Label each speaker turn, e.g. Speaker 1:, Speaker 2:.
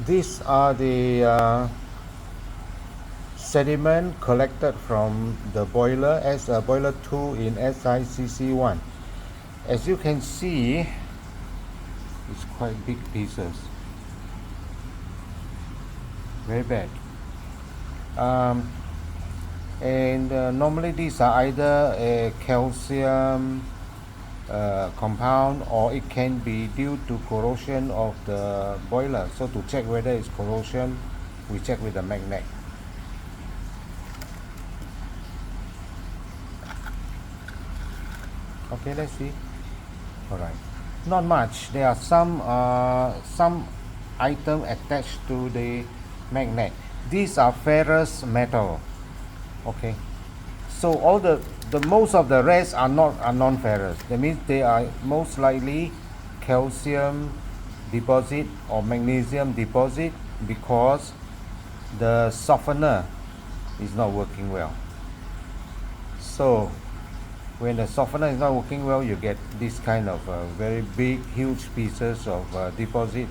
Speaker 1: These are the sediment collected from the boiler as boiler 2 in SICC1. As you can see, it's quite big pieces, very bad. And normally these are either a calcium compound, or it can be due to corrosion of the boiler. So to check whether it's corrosion, we check with the magnet. Okay, let's see. All right, not much. There are some item attached to the magnet. These are ferrous metal. Okay, so all the most of the rest are non-ferrous. That means they are most likely calcium deposit or magnesium deposit, because the softener is not working well. So when the softener is not working well, you get this kind of very big, huge pieces of deposit